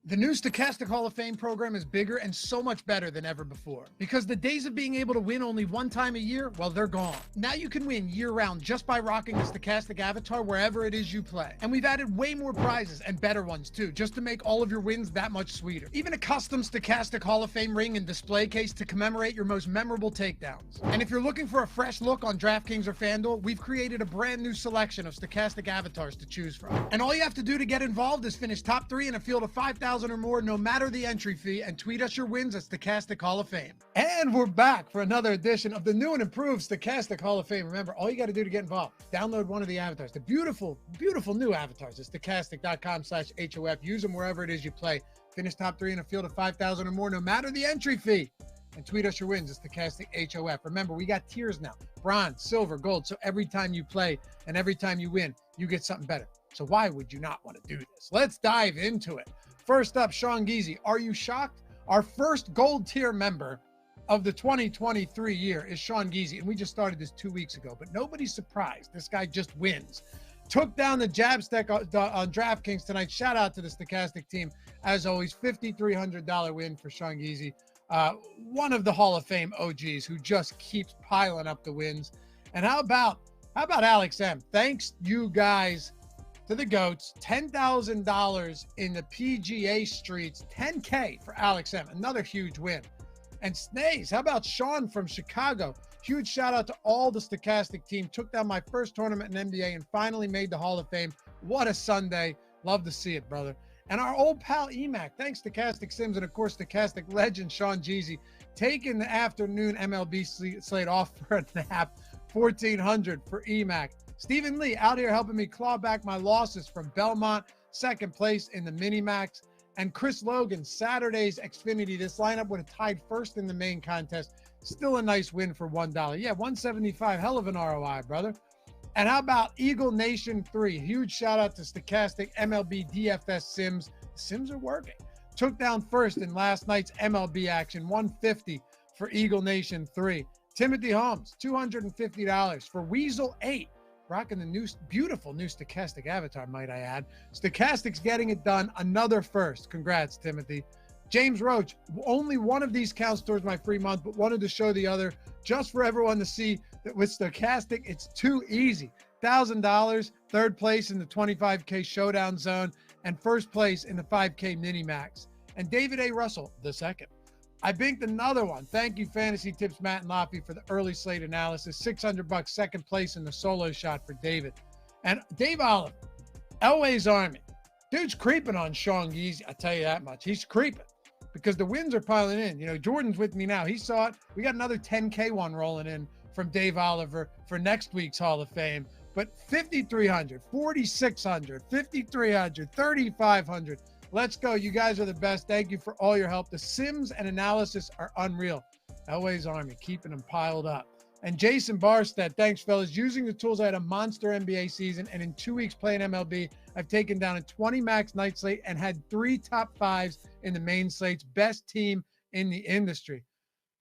The new Stokastic Hall of Fame program is bigger and so much better than ever before. Because the days of being able to win only one time a year, well, they're gone. Now you can win year-round just by rocking the Stokastic avatar wherever it is you play. And we've added way more prizes, and better ones too, just to make all of your wins that much sweeter. Even a custom Stokastic Hall of Fame ring and display case to commemorate your most memorable takedowns. And if you're looking for a fresh look on DraftKings or FanDuel, we've created a brand new selection of Stokastic avatars to choose from. And all you have to do to get involved is finish top 3 in a field of 5,000 or more, no matter the entry fee, and tweet us your wins at Stokastic Hall of Fame. And we're back for another edition of the new and improved Stokastic Hall of Fame. Remember, all you got to do to get involved, download one of the avatars, the beautiful, beautiful new avatars at stokastic.com/HOF. Use them wherever it is you play. Finish top 3 in a field of 5,000 or more, no matter the entry fee. And tweet us your wins at Stokastic HOF. Remember, we got tiers now: bronze, silver, gold. So every time you play and every time you win, you get something better. So why would you not want to do this? Let's dive into it. First up, Sean Geezy. Are you shocked? Our first gold tier member of the 2023 year is Sean Geezy, and we just started this 2 weeks ago, but nobody's surprised. This guy just wins. Took down the jab stack on DraftKings tonight. Shout out to the Stokastic team. As always, $5,300 win for Sean Geezy. One of the Hall of Fame OGs who just keeps piling up the wins. And how about Alex M? Thanks you guys to the GOATs, $10,000 in the PGA streets, $10K for Alex M, another huge win. And Snays, how about Sean from Chicago? Huge shout out to all the Stokastic team. Took down my first tournament in NBA and finally made the Hall of Fame. What a Sunday. Love to see it, brother. And our old pal Emac, thanks to Stokastic Sims and of course Stokastic legend Sean Geezy, taking the afternoon MLB slate off for a nap, $1,400 for Emac. Stephen Lee out here helping me claw back my losses from Belmont, second place in the Mini-Max. And Chris Logan, Saturday's Xfinity. This lineup would have tied first in the main contest. Still a nice win for $1. Yeah, $175, hell of an ROI, brother. And how about Eagle Nation 3? Huge shout out to Stokastic MLB DFS Sims. The Sims are working. Took down first in last night's MLB action, $150 for Eagle Nation 3. Timothy Holmes, $250 for Weasel 8. Rocking the new, beautiful new Stokastic avatar, might I add. Stokastic's getting it done. Another first. Congrats, Timothy. James Roach, only one of these counts towards my free month, but wanted to show the other just for everyone to see that with Stokastic, it's too easy. $1,000, third place in the 25K showdown zone, and first place in the 5K mini-max. And David A. Russell, the second. I binked another one. Thank you, Fantasy Tips, Matt and Laffy, for the early slate analysis. $600, second place in the solo shot for David. And Dave Oliver, Elway's Army. Dude's creeping on Sean Geezy. I tell you that much. He's creeping because the wins are piling in. You know, Jordan's with me now. He saw it. We got another 10K one rolling in from Dave Oliver for next week's Hall of Fame. But 5,300, 4,600, 5,300, 3,500. Let's go. You guys are the best. Thank you for all your help. The Sims and analysis are unreal. Elway's Army, keeping them piled up. And Jason Barstead, thanks, fellas. Using the tools, I had a monster NBA season, and in 2 weeks playing MLB, I've taken down a 20 max night slate and had 3 top 5s in the main slates. Best team in the industry.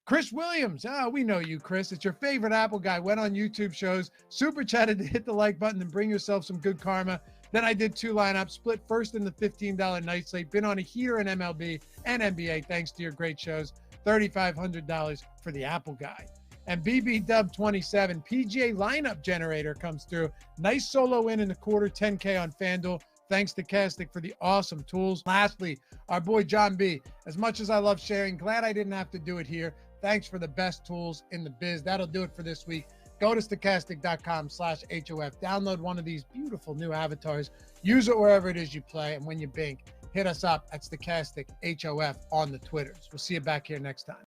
Chris Williams. We know you, Chris. It's your favorite Apple guy. Went on YouTube shows, super chatted to hit the like button and bring yourself some good karma. Then I did 2 lineups, split first in the $15 night slate, been on a heater in MLB and NBA thanks to your great shows. $3,500 for the Apple guy. And BB Dub 27, PGA lineup generator comes through. Nice solo win in the quarter, 10K on FanDuel. Thanks to Stokastic for the awesome tools. Lastly, our boy John B. As much as I love sharing, glad I didn't have to do it here. Thanks for the best tools in the biz. That'll do it for this week. Go to stokastic.com/HOF. Download one of these beautiful new avatars. Use it wherever it is you play. And when you bink, hit us up at Stokastic HOF on the Twitters. We'll see you back here next time.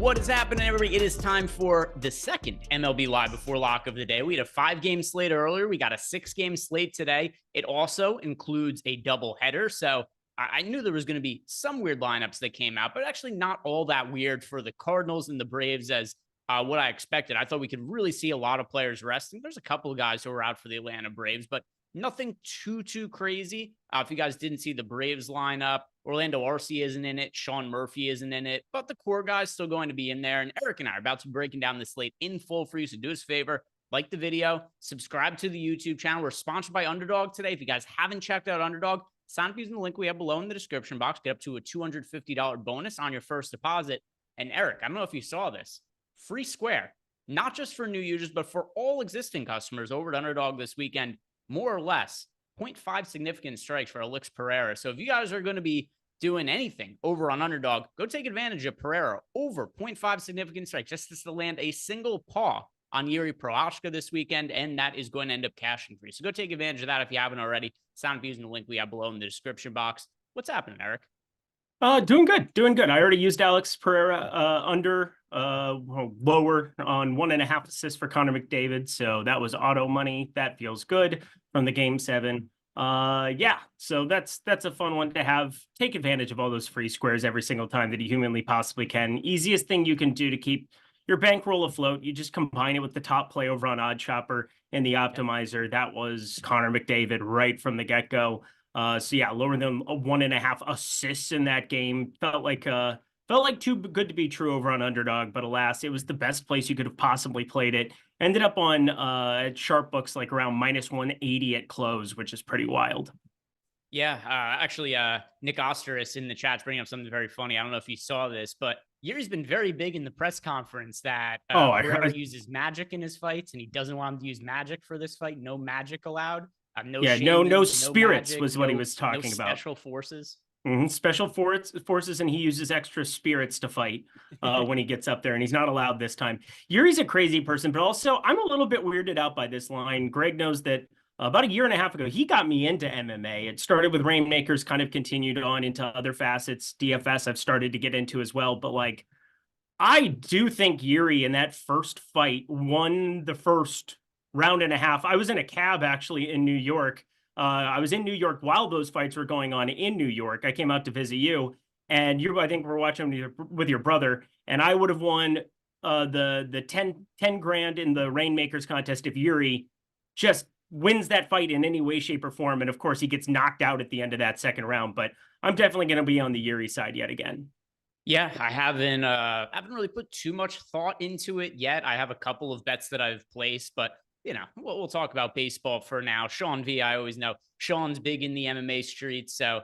What is happening, everybody? It is time for the second MLB Live Before Lock of the day. We had a 5-game slate earlier. We got a 6-game slate today. It also includes a doubleheader. So I knew there was going to be some weird lineups that came out, but actually not all that weird for the Cardinals and the Braves as what I expected. I thought we could really see a lot of players resting. There's a couple of guys who are out for the Atlanta Braves, but nothing too crazy. If you guys didn't see the Braves lineup, Orlando Arcia isn't in it. Sean Murphy isn't in it, but the core guys still going to be in there. And Eric and I are about to be breaking down the slate in full for you. So do us a favor, like the video, subscribe to the YouTube channel. We're sponsored by Underdog today. If you guys haven't checked out Underdog, sign up using the link we have below in the description box. Get up to a $250 bonus on your first deposit. And Eric, I don't know if you saw this. Free square, not just for new users, but for all existing customers over at Underdog this weekend, more or less. 0.5 significant strikes for Alex Pereira. So if you guys are going to be doing anything over on Underdog, go take advantage of Pereira over 0.5 significant strikes just to land a single paw on Yuri Prohaska this weekend, and that is going to end up cashing for you. So go take advantage of that if you haven't already. Sign up using the link we have below in the description box. What's happening, Eric? Doing good. I already used Alex Pereira lower on 1.5 assists for Connor McDavid, so that was auto money. That feels good from the Game 7. So that's a fun one to have. Take advantage of all those free squares every single time that you humanly possibly can. Easiest thing you can do to keep your bankroll afloat, you just combine it with the top play over on OddsShopper and the optimizer. That was Connor McDavid right from the get-go. Lower than 1.5 assists in that game. Felt like too good to be true over on Underdog, but alas, it was the best place you could have possibly played it. Ended up on at sharp books like around -180 at close, which is pretty wild. Yeah, Nick Osteris in the chat's bringing up something very funny. I don't know if you saw this, but Yuri's been very big in the press conference that Pereira uses magic in his fights, and he doesn't want him to use magic for this fight. No magic allowed. No spirits magic, was what he was talking about. Special forces. Special forces, and he uses extra spirits to fight when he gets up there, and he's not allowed this time. Yuri's a crazy person, but also I'm a little bit weirded out by this line. Greg knows that about 1.5 years ago, he got me into MMA. It started with Rainmakers, kind of continued on into other facets. DFS I've started to get into as well, but like, I do think Yuri in that first fight won the first round and a half. I was in a cab actually in New York. I was in New York while those fights were going on in New York. I came out to visit you, and I think we're watching with your brother, and I would have won the 10 grand in the Rainmakers contest if Yuri just wins that fight in any way, shape, or form. And of course, he gets knocked out at the end of that second round. But I'm definitely going to be on the Yuri side yet again. Yeah, I haven't really put too much thought into it yet. I have a couple of bets that I've placed, but you know, we'll talk about baseball for now. Sean V, I always know Sean's big in the MMA streets, so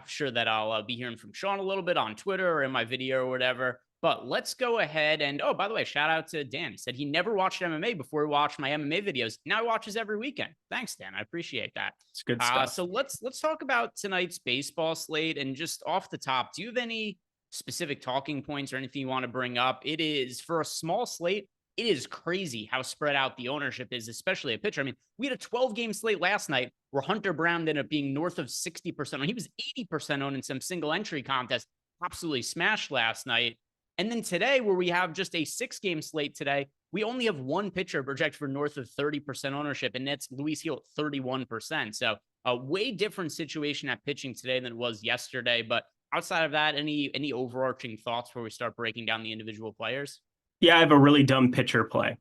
sure that I'll be hearing from Sean a little bit on Twitter or in my video or whatever. But let's go ahead and, oh, by the way, shout out to Dan. He said he never watched MMA before he watched my MMA videos. Now he watches every weekend. Thanks, Dan. I appreciate that. It's good stuff. So let's talk about tonight's baseball slate. And just off the top, do you have any specific talking points or anything you want to bring up? It is, for a small slate, it is crazy how spread out the ownership is, especially a pitcher. I mean, we had a 12-game slate last night where Hunter Brown ended up being north of 60%. When he was 80% owned in some single entry contest, absolutely smashed last night. And then today, where we have just a 6-game slate today, we only have one pitcher projected for north of 30% ownership, and that's Luis Gil at 31%. So a way different situation at pitching today than it was yesterday. But outside of that, any overarching thoughts before we start breaking down the individual players? Yeah, I have a really dumb pitcher play.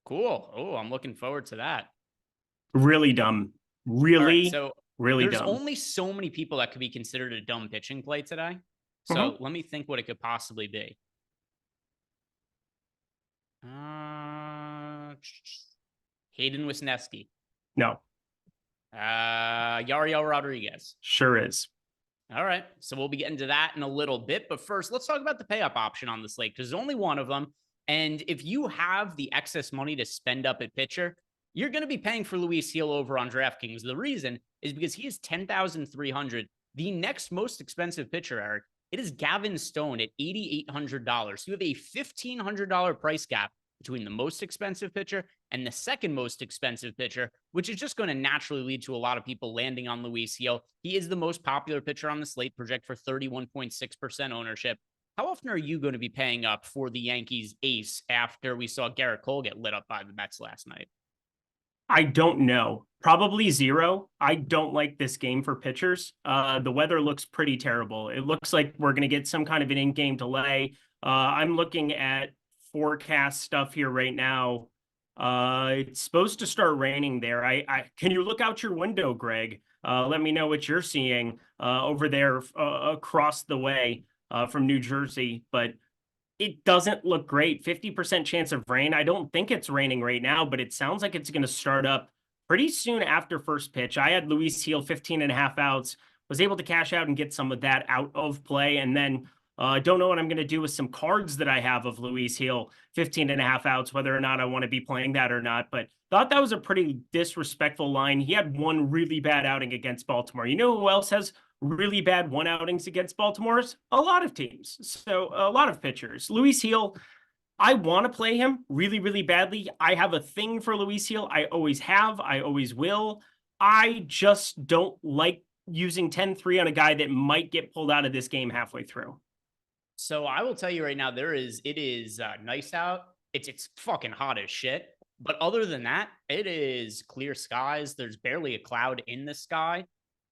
Cool. Oh, I'm looking forward to that. Really dumb. Really, right, so really there's dumb. There's only so many people that could be considered a dumb pitching play today. So let me think what it could possibly be. Hayden Wisniewski. No. Yariel Rodriguez. Sure is. All right. So we'll be getting to that in a little bit. But first, let's talk about the pay up option on the slate, because there's only one of them. And if you have the excess money to spend up at pitcher, you're going to be paying for Luis Gil over on DraftKings. The reason is because he is $10,300. The next most expensive pitcher, Eric, it is Gavin Stone at $8,800. You have a $1,500 price gap between the most expensive pitcher and the second most expensive pitcher, which is just going to naturally lead to a lot of people landing on Luis Gil. He is the most popular pitcher on the slate, project for 31.6% ownership. How often are you going to be paying up for the Yankees ace after we saw Garrett Cole get lit up by the Mets last night? I don't know. Probably zero. I don't like this game for pitchers. The weather looks pretty terrible. It looks like we're going to get some kind of an in-game delay. I'm looking at forecast stuff here right now. It's supposed to start raining there. Can you look out your window, Greg? Let me know what you're seeing over there across the way from New Jersey. But it doesn't look great. 50% chance of rain. I don't think it's raining right now, but it sounds like it's going to start up pretty soon after first pitch. I had Luis Heel 15.5 outs, was able to cash out and get some of that out of play. And then I don't know what I'm going to do with some cards that I have of Luis Heel 15.5 outs, whether or not I want to be playing that or not. But thought that was a pretty disrespectful line. He had one really bad outing against Baltimore. You know who else has really bad one outings against Baltimore's? A lot of teams. So a lot of pitchers. Luis Heel, I want to play him really, really badly. I have a thing for Luis Heel. I always have. I always will. I just don't like using 10-3 on a guy that might get pulled out of this game halfway through. So I will tell you right now, it is nice out. It's fucking hot as shit. But other than that, it is clear skies. There's barely a cloud in the sky.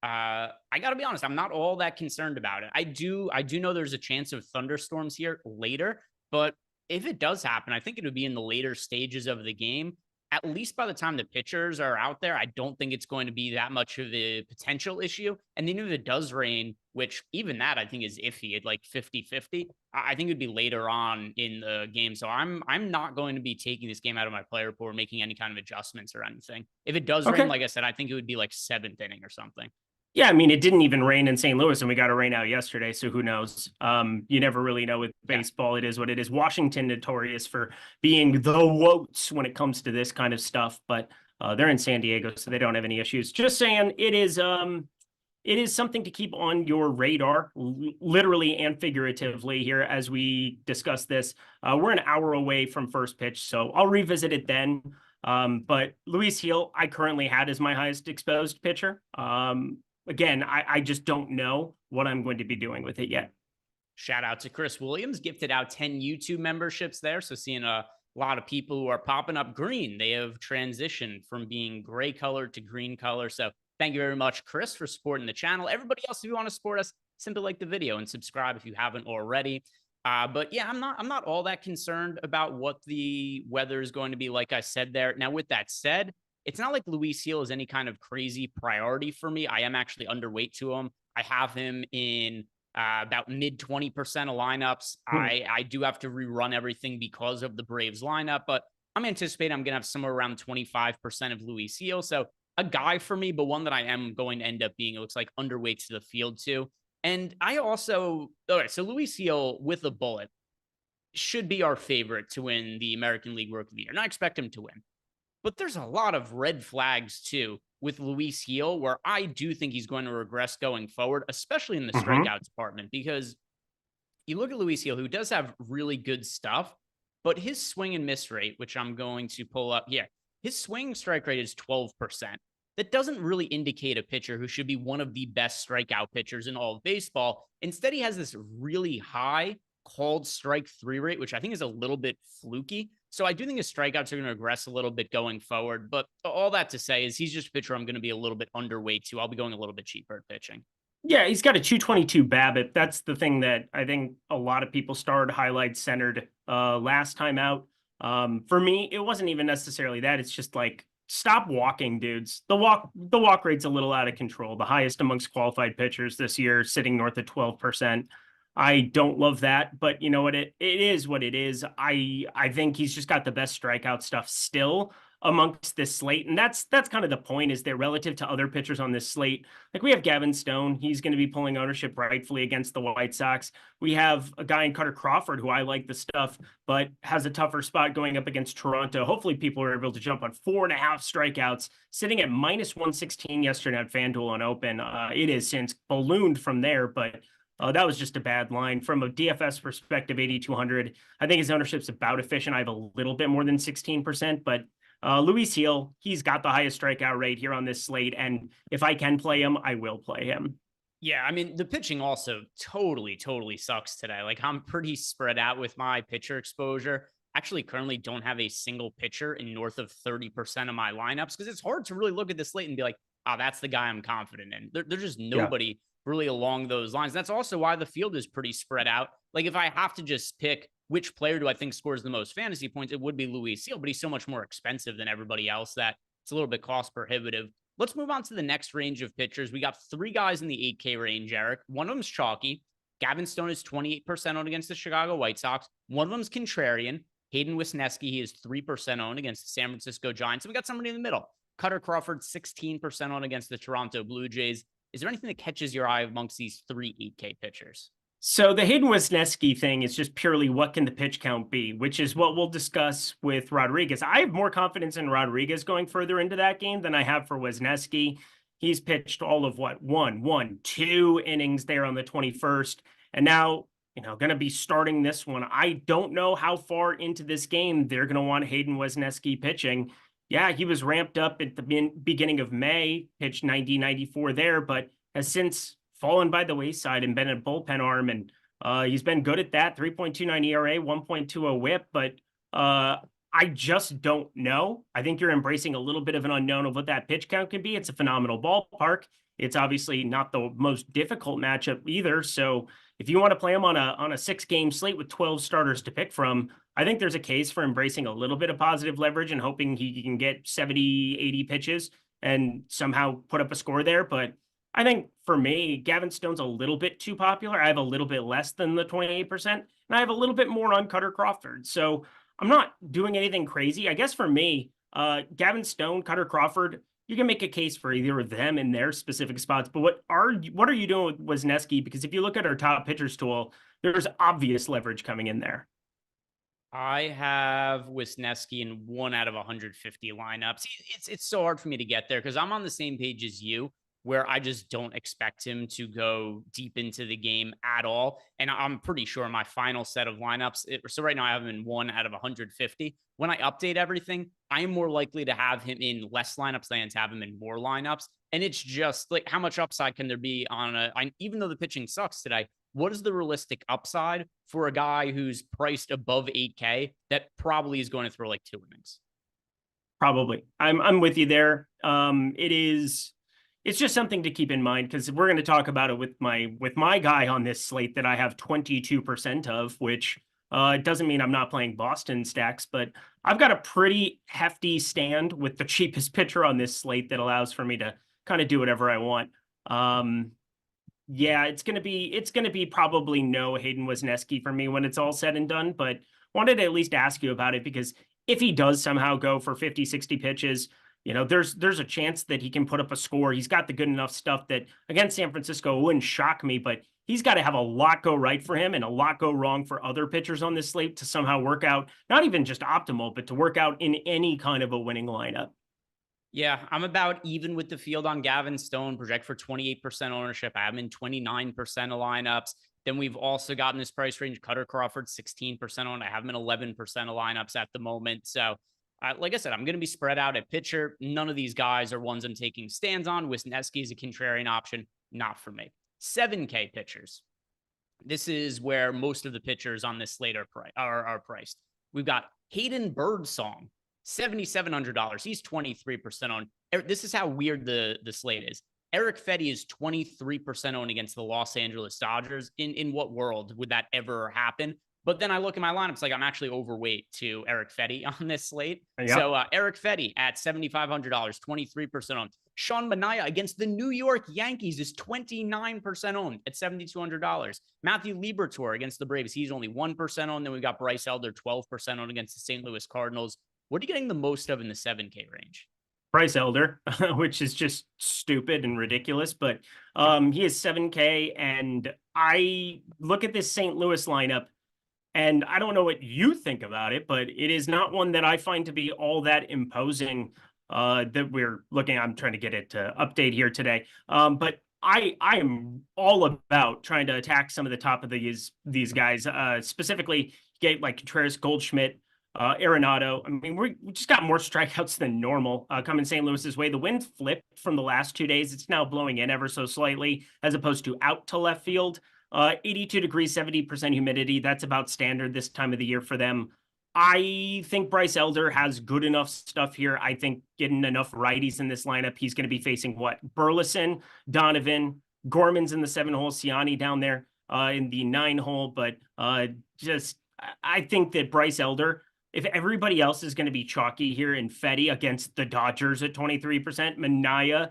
I gotta be honest, I'm not all that concerned about it. I do know there's a chance of thunderstorms here later, but if it does happen, I think it would be in the later stages of the game. At least by the time the pitchers are out there, I don't think it's going to be that much of a potential issue. And then if it does rain, which even that I think is iffy at like 50-50, I think it'd be later on in the game. So I'm not going to be taking this game out of my player pool or making any kind of adjustments or anything. If it does rain, like I said, I think it would be like 7th inning or something. Yeah, I mean, it didn't even rain in St. Louis, and we got a rain out yesterday, so who knows? You never really know with baseball. It is what it is. Washington notorious for being the woats when it comes to this kind of stuff, but they're in San Diego, so they don't have any issues. Just saying, it is something to keep on your radar, literally and figuratively here as we discuss this. We're an hour away from first pitch, so I'll revisit it then. But Luis Heel, I currently had as my highest exposed pitcher. Again, I just don't know what I'm going to be doing with it yet. Shout out to Chris Williams, gifted out 10 YouTube memberships there. So seeing a lot of people who are popping up green. They have transitioned from being gray color to green color. So thank you very much, Chris, for supporting the channel. Everybody else, if you want to support us, simply like the video and subscribe if you haven't already. But yeah, I'm not all that concerned about what the weather is going to be, like I said there. Now, with that said, it's not like Luis Heel is any kind of crazy priority for me. I am actually underweight to him. I have him in about mid 20% of lineups. I do have to rerun everything because of the Braves lineup, but I'm anticipating I'm going to have somewhere around 25% of Luis Heel. So a guy for me, but one that I am going to end up being, it looks like, underweight to the field too. And I also, all right, so Luis Heel with a bullet should be our favorite to win the American League Rookie of the Year. And I expect him to win. But there's a lot of red flags too with Luis Heel, where I do think he's going to regress going forward, especially in the strikeout department, because you look at Luis Heel, who does have really good stuff, but his swing and miss rate, which I'm going to pull up here, his swing strike rate is 12%. That doesn't really indicate a pitcher who should be one of the best strikeout pitchers in all of baseball. Instead, he has this really high called strike 3 rate, which I think is a little bit fluky. So I do think his strikeouts are going to regress a little bit going forward. But all that to say is he's just a pitcher I'm going to be a little bit underweight to. I'll be going a little bit cheaper at pitching. Yeah, he's got a 222 BABIP. That's the thing that I think a lot of people starred highlight centered last time out. For me, it wasn't even necessarily that. It's just like, stop walking, dudes. The walk rate's a little out of control. The highest amongst qualified pitchers this year, sitting north of 12%. I don't love that, but you know what? It is what it is. I think he's just got the best strikeout stuff still amongst this slate. And that's kind of the point, is that relative to other pitchers on this slate, like we have Gavin Stone, he's going to be pulling ownership rightfully against the White Sox. We have a guy in Cutter Crawford, who I like the stuff, but has a tougher spot going up against Toronto. Hopefully people are able to jump on 4.5 strikeouts, sitting at -116 yesterday on FanDuel on Open. It has since ballooned from there, but that was just a bad line. From a DFS perspective, 8,200. I think his ownership's about efficient. I have a little bit more than 16%, but Luis Heel, he's got the highest strikeout rate here on this slate. And if I can play him, I will play him. Yeah, I mean, the pitching also totally sucks today. Like, I'm pretty spread out with my pitcher exposure. Actually, currently don't have a single pitcher in north of 30% of my lineups because it's hard to really look at the slate and be like, oh, that's the guy I'm confident in. There's just Yeah. nobody really along those lines. That's also why the field is pretty spread out. Like, if I have to just pick which player do I think scores the most fantasy points, it would be Luis Seal, but he's so much more expensive than everybody else that it's a little bit cost prohibitive. Let's move on to the next range of pitchers. We got three guys in the 8K range, Eric. One of them's chalky. Gavin Stone is 28% owned against the Chicago White Sox. One of them's contrarian. Hayden Wesneski, he is 3% owned against the San Francisco Giants. And we got somebody in the middle. Cutter Crawford, 16% owned against the Toronto Blue Jays. Is there anything that catches your eye amongst these three 8K pitchers? So the Hayden Wesneski thing is just purely what can the pitch count be, which is what we'll discuss with Rodriguez. I have more confidence in Rodriguez going further into that game than I have for Wesneski. He's pitched all of two innings there on the 21st. And now, going to be starting this one. I don't know how far into this game they're going to want Hayden Wesneski pitching. Yeah, he was ramped up at the beginning of May, pitched 90, 94 there, but has since fallen by the wayside and been a bullpen arm. And he's been good at that. 3.29 ERA, 1.20 whip. But I just don't know. I think you're embracing a little bit of an unknown of what that pitch count could be. It's a phenomenal ballpark. It's obviously not the most difficult matchup either. So if you want to play him on a 6-game slate with 12 starters to pick from, I think there's a case for embracing a little bit of positive leverage and hoping he can get 70, 80 pitches and somehow put up a score there. But I think for me, Gavin Stone's a little bit too popular. I have a little bit less than the 28%, and I have a little bit more on Cutter Crawford. So I'm not doing anything crazy. I guess for me, Gavin Stone, Cutter Crawford, you can make a case for either of them in their specific spots. But what are you doing with Wesneski? Because if you look at our top pitchers tool, there's obvious leverage coming in there. I have Wisniewski in 1 out of 150 lineups. It's so hard for me to get there because I'm on the same page as you, where I just don't expect him to go deep into the game at all. And I'm pretty sure my final set of lineups, so right now I have him in 1 out of 150. When I update everything, I am more likely to have him in less lineups than to have him in more lineups. And it's just like, how much upside can there be on even though the pitching sucks today, what is the realistic upside for a guy who's priced above 8K that probably is going to throw like 2 innings? Probably. I'm with you there. It's just something to keep in mind because we're going to talk about it with my guy on this slate that I have 22% of, which doesn't mean I'm not playing Boston stacks, but I've got a pretty hefty stand with the cheapest pitcher on this slate that allows for me to kind of do whatever I want. Yeah, it's gonna be probably no Hayden Wesneski for me when it's all said and done, but wanted to at least ask you about it because if he does somehow go for 50, 60 pitches, there's a chance that he can put up a score. He's got the good enough stuff that against San Francisco, it wouldn't shock me, but he's got to have a lot go right for him and a lot go wrong for other pitchers on this slate to somehow work out, not even just optimal, but to work out in any kind of a winning lineup. Yeah, I'm about even with the field on Gavin Stone, project for 28% ownership. I have him in 29% of lineups. Then we've also gotten this price range, Cutter Crawford, 16% owned. I have him in 11% of lineups at the moment. So like I said, I'm going to be spread out at pitcher. None of these guys are ones I'm taking stands on. Wisniewski is a contrarian option. Not for me. 7K pitchers. This is where most of the pitchers on this slate are priced. We've got Hayden Birdsong, $7,700. He's 23% owned. This is how weird the slate is. Eric Fetty is 23% owned against the Los Angeles Dodgers. In what world would that ever happen? But then I look at my lineups, like I'm actually overweight to Eric Fetty on this slate. Yep. So Eric Fetty at $7,500, 23% owned. Sean Manaea against the New York Yankees is 29% owned at $7,200. Matthew Liberatore against the Braves, he's only 1% owned. Then we've got Bryce Elder, 12% owned against the St. Louis Cardinals. What are you getting the most of in the 7K range? Bryce Elder, which is just stupid and ridiculous, but he is 7K. And I look at this St. Louis lineup, and I don't know what you think about it, but it is not one that I find to be all that imposing that we're looking. I'm trying to get it to update here today. But I am all about trying to attack some of the top of these guys, specifically get like Contreras, Goldschmidt, Arenado. I mean, we just got more strikeouts than normal coming St. Louis's way. The wind flipped from the last 2 days. It's now blowing in ever so slightly as opposed to out to left field. 82 degrees, 70% humidity. That's about standard this time of the year for them. I think Bryce Elder has good enough stuff here. I think getting enough righties in this lineup, he's going to be facing what? Burleson, Donovan, Gorman's in the 7-hole, Siani down there in the 9-hole. But I think that Bryce Elder, if everybody else is going to be chalky here in Fetty against the Dodgers at 23%, Minaya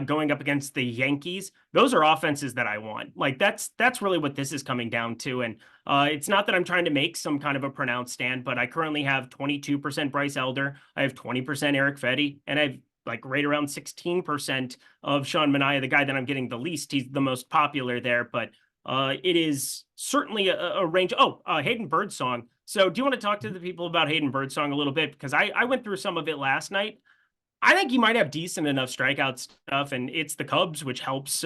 going up against the Yankees, those are offenses that I want. Like that's really what this is coming down to. And it's not that I'm trying to make some kind of a pronounced stand, but I currently have 22% Bryce Elder. I have 20% Eric Fetty, and I've like right around 16% of Sean Manaea, the guy that I'm getting the least. He's the most popular there, but it is certainly a range. Hayden Birdsong. So do you want to talk to the people about Hayden Birdsong a little bit? Because I went through some of it last night. I think he might have decent enough strikeout stuff, and it's the Cubs, which helps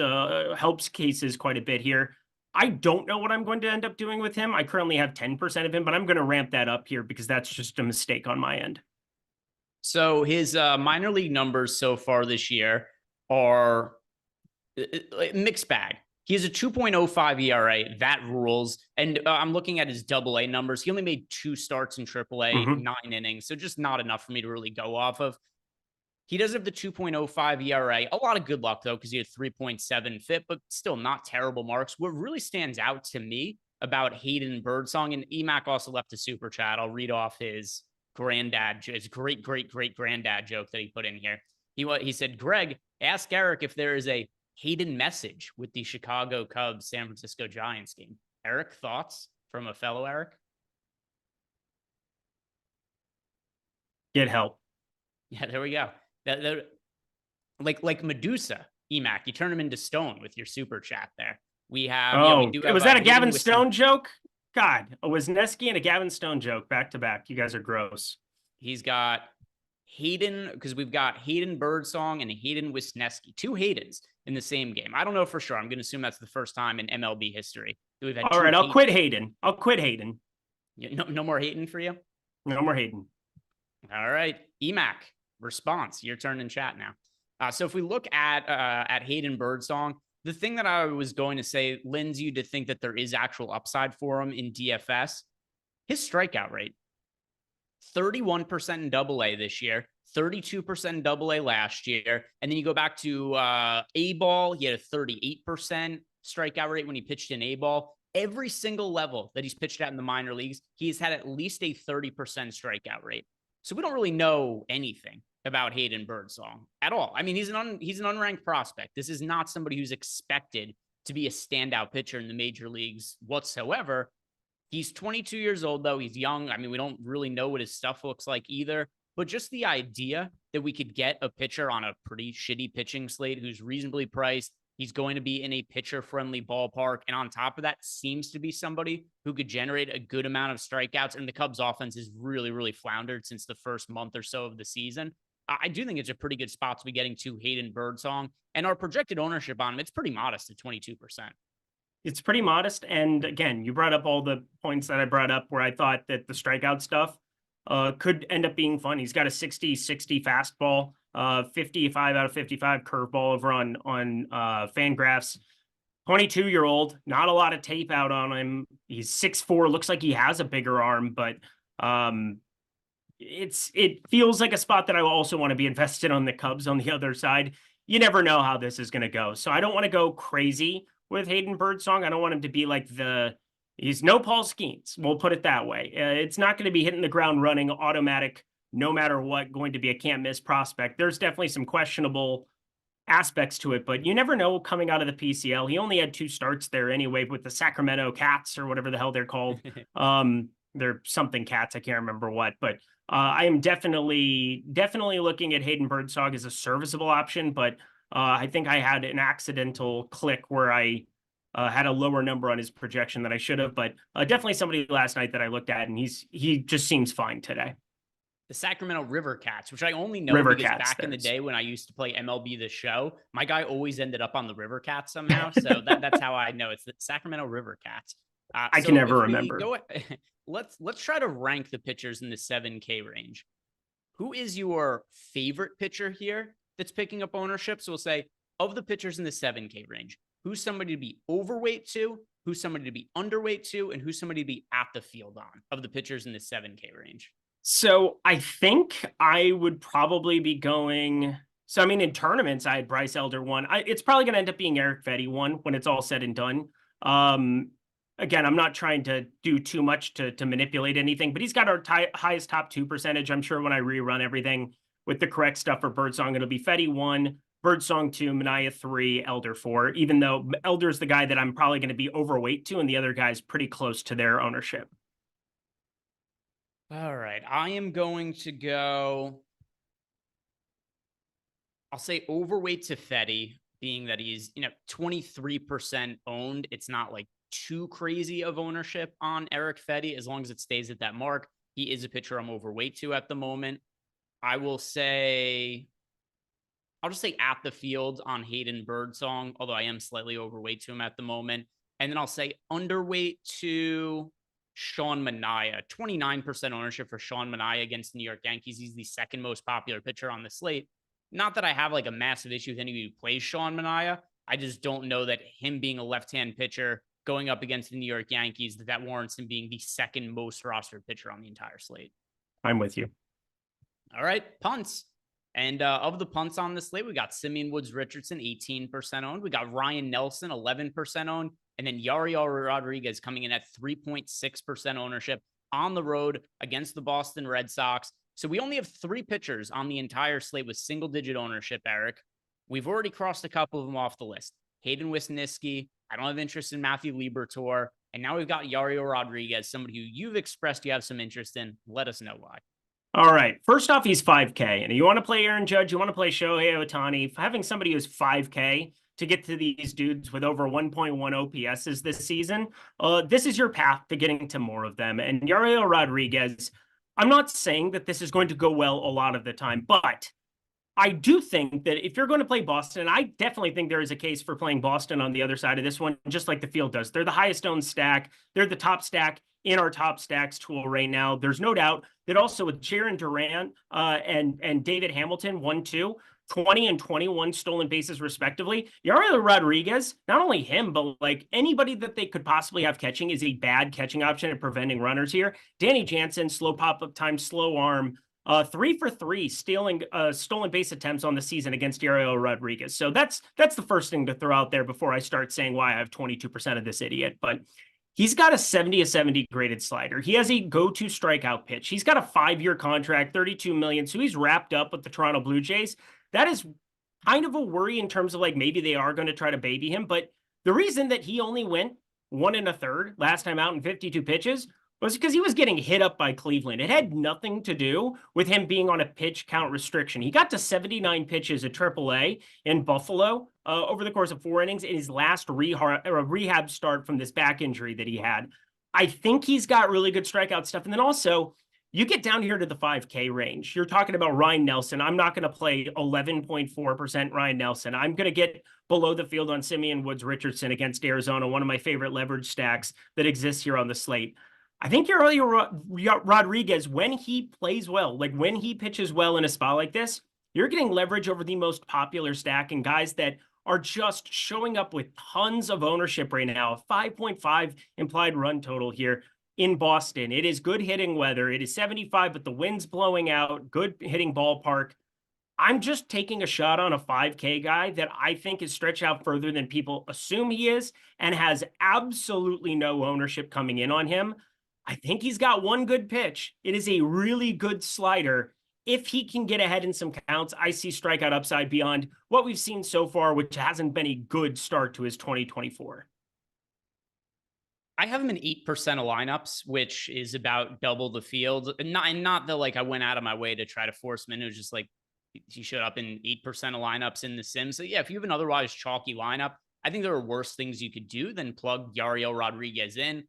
cases quite a bit here. I don't know what I'm going to end up doing with him. I currently have 10% of him, but I'm going to ramp that up here because that's just a mistake on my end. So his minor league numbers so far this year are mixed bag. He has a 2.05 ERA. That rules. And I'm looking at his AA numbers. He only made 2 starts in AAA, 9 innings. So just not enough for me to really go off of. He does have the 2.05 ERA. A lot of good luck, though, because he had 3.7 FIP, but still not terrible marks. What really stands out to me about Hayden Birdsong, and EMAC also left a super chat. I'll read off his great-great-great-granddad joke that he put in here. He said, Greg, ask Eric if there is a Hayden message with the Chicago Cubs San Francisco Giants game. Eric, thoughts from a fellow Eric? Get help. Yeah, there we go. Like Medusa, EMAC, you turn him into stone with your super chat there. We have. Was that a Gavin Stone joke? God, a Wisniewski and a Gavin Stone joke back to back. You guys are gross. He's got Hayden, because we've got Hayden Birdsong and Hayden Wisniewski, 2 Haydens in the same game. I don't know for sure. I'm going to assume that's the first time in MLB history that we've had. All right, I'll quit Hayden. No more Hayden for you? No more Hayden. All right, EMAC. Response. Your turn in chat now. So if we look at Hayden Birdsong, the thing that I was going to say lends you to think that there is actual upside for him in DFS. His strikeout rate, 31% in AA this year, 32% in AA last year. And then you go back to A-ball, he had a 38% strikeout rate when he pitched in A-ball. Every single level that he's pitched at in the minor leagues, he's had at least a 30% strikeout rate. So we don't really know anything about Hayden Birdsong at all. I mean, he's an unranked prospect. This is not somebody who's expected to be a standout pitcher in the major leagues whatsoever. He's 22 years old, though. He's young. I mean, we don't really know what his stuff looks like either. But just the idea that we could get a pitcher on a pretty shitty pitching slate who's reasonably priced, he's going to be in a pitcher-friendly ballpark. And on top of that, seems to be somebody who could generate a good amount of strikeouts. And the Cubs offense has really, really floundered since the first month or so of the season. I do think it's a pretty good spot to be getting to Hayden Birdsong. And our projected ownership on him, it's pretty modest at 22%. It's pretty modest. And again, you brought up all the points that I brought up where I thought that the strikeout stuff could end up being fun. He's got a 60-60 fastball, 55 out of 55 curveball over on Fangraphs. 22-year-old, not a lot of tape out on him. He's 6'4", looks like he has a bigger arm, but it feels like a spot that I also want to be invested on the Cubs on the other side. You never know how this is going to go. So I don't want to go crazy with Hayden Birdsong. I don't want him to be like he's no Paul Skeens. We'll put it that way. It's not going to be hitting the ground running automatic, no matter what, going to be a can't miss prospect. There's definitely some questionable aspects to it, but you never know coming out of the PCL. He only had 2 starts there anyway with the Sacramento Cats or whatever the hell they're called. They're something cats. I can't remember what, but I am definitely looking at Hayden Birdsong as a serviceable option, but I think I had an accidental click where I had a lower number on his projection than I should have, but definitely somebody last night that I looked at, and he just seems fine today. The Sacramento River Cats, which I only know because back in the day when I used to play MLB The Show, my guy always ended up on the River Cats somehow. So that's how I know. It's the Sacramento River Cats. I can never remember. Let's try to rank the pitchers in the 7K range. Who is your favorite pitcher here that's picking up ownership? So we'll say, of the pitchers in the 7K range, who's somebody to be overweight to, who's somebody to be underweight to, and who's somebody to be at the field on of the pitchers in the 7K range? So I think I would probably be going. So, I mean, in tournaments, I had Bryce Elder one. It's probably going to end up being Eric Fetty one when it's all said and done. Again, I'm not trying to do too much to manipulate anything, but he's got our highest top 2 percentage. I'm sure when I rerun everything with the correct stuff for Birdsong, it'll be Fetty 1, Birdsong 2, Manaea 3, Elder 4, even though Elder's the guy that I'm probably going to be overweight to, and the other guy's pretty close to their ownership. All right. I am going to go, I'll say overweight to Fetty, being that he's, 23% owned. It's not like too crazy of ownership on Eric Fetty, as long as it stays at that mark. He is a pitcher I'm overweight to at the moment. I'll just say at the field on Hayden Birdsong, although I am slightly overweight to him at the moment. And then I'll say underweight to Sean Manaea. 29% ownership for Sean Manaea against the New York Yankees. He's the second most popular pitcher on the slate. Not that I have like a massive issue with anybody who plays Sean Manaea. I just don't know that him being a left-hand pitcher going up against the New York Yankees, that warrants him being the second most rostered pitcher on the entire slate. I'm with you. All right, punts. And of the punts on this slate, we got Simeon Woods Richardson, 18% owned. We got Ryan Nelson, 11% owned. And then Yariel Rodriguez coming in at 3.6% ownership on the road against the Boston Red Sox. So we only have 3 pitchers on the entire slate with single-digit ownership, Eric. We've already crossed a couple of them off the list. Hayden Wesneski. I don't have interest in Matthew Liberatore. And now we've got Yariel Rodriguez, somebody who you've expressed you have some interest in. Let us know why. All right. First off, he's 5K. And you want to play Aaron Judge, you want to play Shohei Ohtani. Having somebody who's 5K to get to these dudes with over 1.1 OPSs this season, this is your path to getting to more of them. And Yariel Rodriguez, I'm not saying that this is going to go well a lot of the time, but I do think that if you're going to play Boston, I definitely think there is a case for playing Boston on the other side of this one, just like the field does. They're the highest owned stack. They're the top stack in our top stacks tool right now. There's no doubt that also with Jarren Duran and David Hamilton, 1-2, 20 and 21 stolen bases respectively. Yariel Rodriguez, not only him, but like anybody that they could possibly have catching is a bad catching option at preventing runners here. Danny Jansen, slow pop-up time, slow arm. 3 for 3 stealing stolen base attempts on the season against Yariel Rodriguez. So that's the first thing to throw out there before I start saying why I have 22% of this idiot. But he's got a 70 graded slider. He has a go-to strikeout pitch. He's got a 5-year contract, $32 million. So he's wrapped up with the Toronto Blue Jays. That is kind of a worry in terms of like maybe they are going to try to baby him. But the reason that he only went 1 1/3 last time out in 52 pitches was because he was getting hit up by Cleveland. It had nothing to do with him being on a pitch count restriction. He got to 79 pitches at AAA in Buffalo over the course of 4 innings in his last rehab start from this back injury that he had. I think he's got really good strikeout stuff. And then also, you get down here to the 5K range. You're talking about Ryan Nelson. I'm not going to play 11.4% Ryan Nelson. I'm going to get below the field on Simeon Woods Richardson against Arizona, one of my favorite leverage stacks that exists here on the slate. I think Rodriguez, when he plays well, like when he pitches well in a spot like this, you're getting leverage over the most popular stack and guys that are just showing up with tons of ownership right now. 5.5 implied run total here in Boston. It is good hitting weather. It is 75, but the wind's blowing out. Good hitting ballpark. I'm just taking a shot on a 5K guy that I think is stretched out further than people assume he is and has absolutely no ownership coming in on him. I think he's got one good pitch. It is a really good slider. If he can get ahead in some counts, I see strikeout upside beyond what we've seen so far, which hasn't been a good start to his 2024. I have him in 8% of lineups, which is about double the field. And not that like I went out of my way to try to force him in. It was just like he showed up in 8% of lineups in the sim. So yeah, if you have an otherwise chalky lineup, I think there are worse things you could do than plug Yariel Rodriguez in.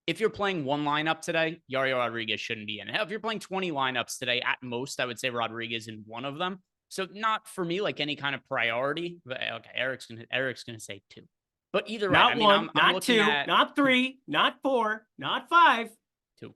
If you're playing one lineup today, Yariel Rodriguez shouldn't be in it. If you're playing 20 lineups today, at most, I would say Rodriguez in one of them. So not for me, like any kind of priority, but okay, Eric's gonna say 2. But either way, Not I mean, one, I'm not looking two, at not three, not four, not five. two.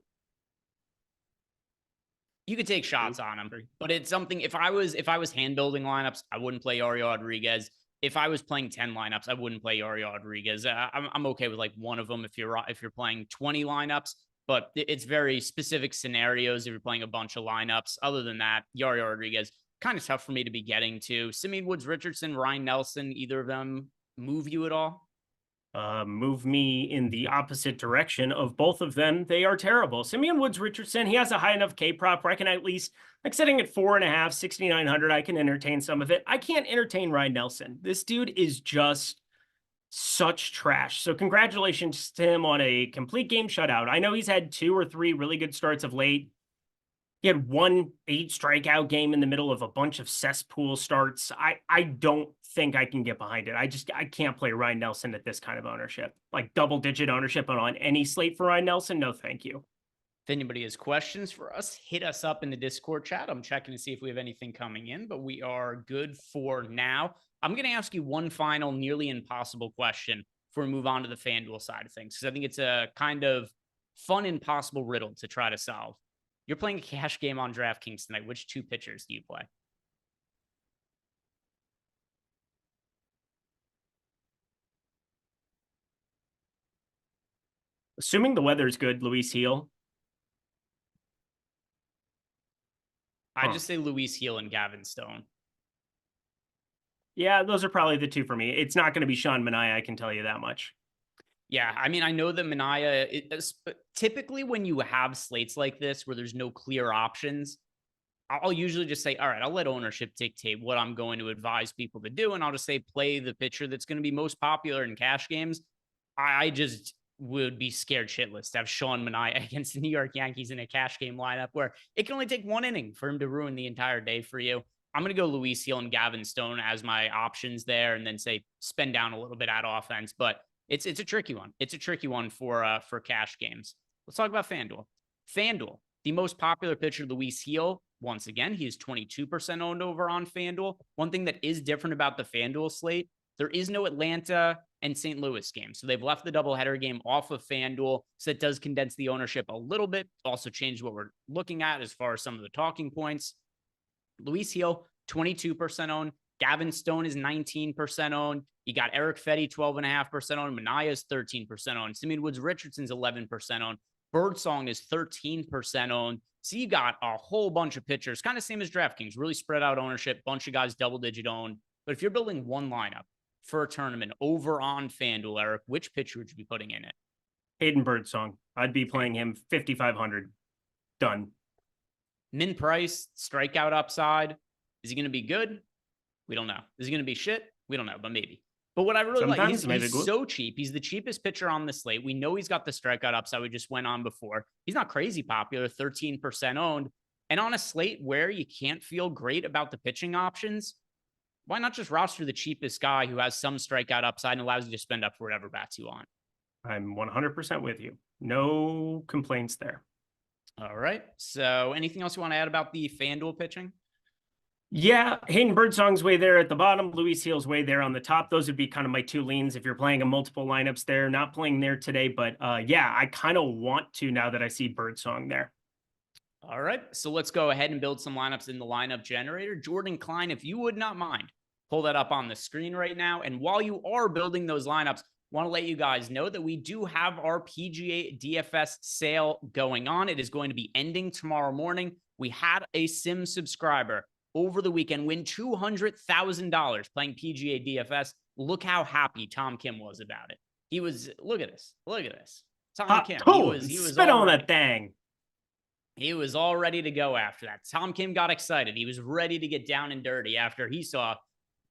You could take shots on him, but it's something. If I was hand building lineups, I wouldn't play Yariel Rodriguez. If I was playing 10 lineups, I wouldn't play Yariel Rodriguez. I'm okay with like one of them if you're playing 20 lineups, but it's very specific scenarios if you're playing a bunch of lineups. Other than that, Yariel Rodriguez kind of tough for me to be getting to. Simeon Woods Richardson, Ryan Nelson, either of them move you at all? Move me in the opposite direction of both of them. They are terrible. Simeon Woods Richardson, he has a high enough K prop where I can at least, like setting at 4.5, 6,900, I can entertain some of it. I can't entertain Ryan Nelson. This dude is just such trash. So congratulations to him on a complete game shutout. I know he's had 2 or 3 really good starts of late. He had 1 8 strikeout game in the middle of a bunch of cesspool starts. I don't think I can get behind it. I can't play Ryan Nelson at this kind of ownership. Like double-digit ownership on any slate for Ryan Nelson. No, thank you. If anybody has questions for us, hit us up in the Discord chat. I'm checking to see if we have anything coming in, but we are good for now. I'm going to ask you one final nearly impossible question before we move on to the FanDuel side of things, because I think it's a kind of fun, impossible riddle to try to solve. You're playing a cash game on DraftKings tonight. Which 2 pitchers do you play? Assuming the weather's good, Luis Heel. I just say Luis Heel and Gavin Stone. Yeah, those are probably the 2 for me. It's not going to be Sean Manaea, I can tell you that much. Yeah, I mean, I know that Manaea, typically when you have slates like this where there's no clear options, I'll usually just say, all right, I'll let ownership dictate what I'm going to advise people to do. And I'll just say, play the pitcher that's going to be most popular in cash games. I just would be scared shitless to have Sean Manaea against the New York Yankees in a cash game lineup where it can only take 1 inning for him to ruin the entire day for you. I'm going to go Luis Heel and Gavin Stone as my options there, and then say spend down a little bit at offense. But it's a tricky one. It's a tricky one for cash games. Let's talk about FanDuel. FanDuel, the most popular pitcher, Luis Heel. Once again, he is 22% owned over on FanDuel. One thing that is different about the FanDuel slate, there is no Atlanta and St. Louis game. So they've left the doubleheader game off of FanDuel. So it does condense the ownership a little bit. Also change what we're looking at as far as some of the talking points. Luis Heel, 22% owned. Gavin Stone is 19% owned. You got Eric Fetty, 12.5% owned. Manaea is 13% owned. Simeon Woods Richardson's 11% owned. Birdsong is 13% owned. So you got a whole bunch of pitchers, kind of same as DraftKings, really spread out ownership, bunch of guys double-digit owned. But if you're building one lineup for a tournament over on FanDuel, Eric, which pitcher would you be putting in it? Hayden Birdsong. I'd be playing him 5,500. Done. Min price, strikeout upside. Is he going to be good? We don't know. Is he going to be shit? We don't know, but maybe. But what I really like, he's so cheap. He's the cheapest pitcher on the slate. We know he's got the strikeout upside we just went on before. He's not crazy popular, 13% owned. And on a slate where you can't feel great about the pitching options, why not just roster the cheapest guy who has some strikeout upside and allows you to spend up for whatever bats you want? I'm 100% with you. No complaints there. All right. So anything else you want to add about the FanDuel pitching? Yeah, Hayden Birdsong's way there at the bottom. Luis Heel's way there on the top. Those would be kind of my 2 leans if you're playing a multiple lineups there. Not playing there today, but yeah, I kind of want to now that I see Birdsong there. All right, so let's go ahead and build some lineups in the lineup generator. Jordan Klein, if you would not mind, pull that up on the screen right now. And while you are building those lineups, want to let you guys know that we do have our PGA DFS sale going on. It is going to be ending tomorrow morning. We had a Sim subscriber over the weekend win $200,000 playing PGA DFS. Look how happy Tom Kim was about it. He was, look at this. Tom Kim, he was spit on that thing. He was all ready to go after that. Tom Kim got excited. He was ready to get down and dirty after he saw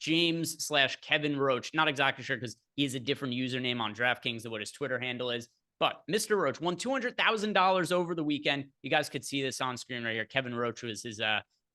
James/Kevin Roach. Not exactly sure because he has a different username on DraftKings than what his Twitter handle is. But Mr. Roach won $200,000 over the weekend. You guys could see this on screen right here. Kevin Roach was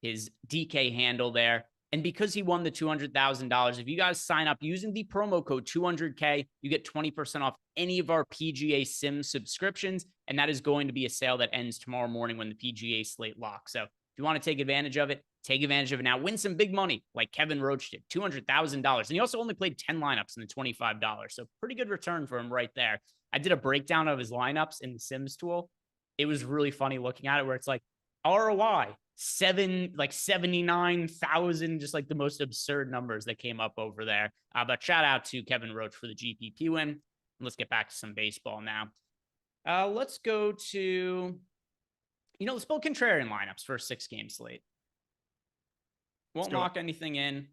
his DK handle there. And because he won the $200,000, if you guys sign up using the promo code 200K, you get 20% off any of our PGA Sim subscriptions. And that is going to be a sale that ends tomorrow morning when the PGA slate locks. So if you want to take advantage of it, take advantage of it now, win some big money like Kevin Roach did, $200,000. And he also only played 10 lineups in the $25. So pretty good return for him right there. I did a breakdown of his lineups in the Sims tool. It was really funny looking at it where it's like ROI, 79,000, just like the most absurd numbers that came up over there. But shout out to Kevin Roach for the GPP win. Let's get back to some baseball now. Let's go to, let's build contrarian lineups for a 6-game slate. Won't lock anything in.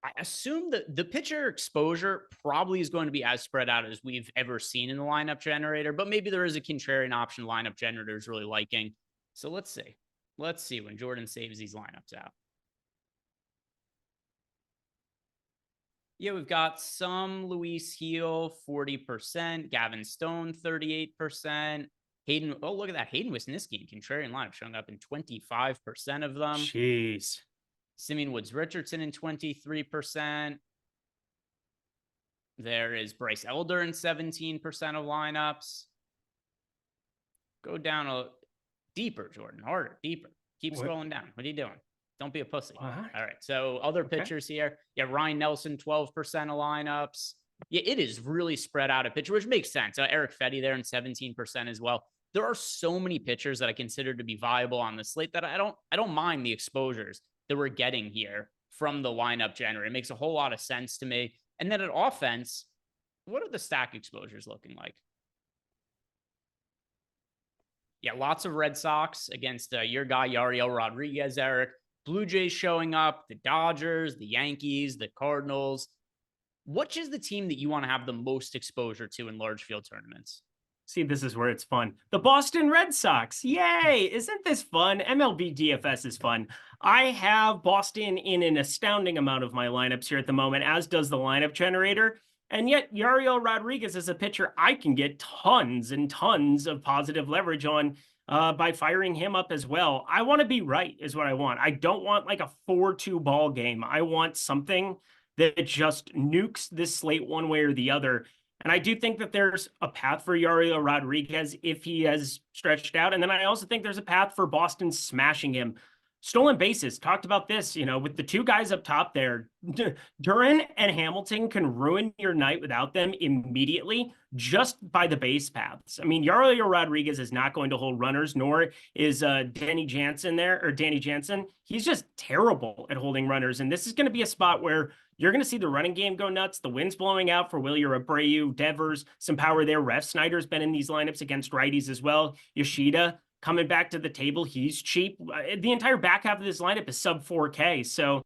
I assume that the pitcher exposure probably is going to be as spread out as we've ever seen in the lineup generator, but maybe there is a contrarian option lineup generator is really liking. So let's see. Let's see when Jordan saves these lineups out. Yeah, we've got some Luis Heel, 40%, Gavin Stone, 38%. Hayden, oh, look at that. Hayden Wisniewski, contrarian lineup showing up in 25% of them. Jeez. Simeon Woods-Richardson in 23%. There is Bryce Elder in 17% of lineups. Go down a deeper, Jordan. Harder, deeper. Keep scrolling down. What are you doing? Don't be a pussy. All right. So other pitchers here. Yeah, Ryan Nelson, 12% of lineups. Yeah, it is really spread out a pitcher, which makes sense. Eric Fetty there in 17% as well. There are so many pitchers that I consider to be viable on the slate that I don't mind the exposures that we're getting here from the lineup generator. It makes a whole lot of sense to me. And then at offense, what are the stack exposures looking like? Yeah, lots of Red Sox against your guy, Yariel Rodriguez, Eric. Blue Jays showing up, the Dodgers, the Yankees, the Cardinals. Which is the team that you want to have the most exposure to in large field tournaments? See, this is where it's fun. The Boston Red Sox. Yay! Isn't this fun? MLB DFS is fun. I have Boston in an astounding amount of my lineups here at the moment, as does the lineup generator. And yet, Yariel Rodriguez is a pitcher I can get tons and tons of positive leverage on by firing him up as well. I want to be right is what I want. I don't want like a 4-2 ball game. I want something that just nukes this slate one way or the other. And I do think that there's a path for Yariel Rodriguez if he has stretched out. And then I also think there's a path for Boston smashing him. Stolen bases, talked about this, with the two guys up top there. Duran and Hamilton can ruin your night without them immediately just by the base paths. I mean, Yariel Rodriguez is not going to hold runners, nor is Danny Jansen. He's just terrible at holding runners. And this is going to be a spot where you're going to see the running game go nuts. The wind's blowing out for Wilyer Abreu, Devers, some power there. Ref Snyder's been in these lineups against righties as well. Yoshida coming back to the table. He's cheap. The entire back half of this lineup is sub 4K. So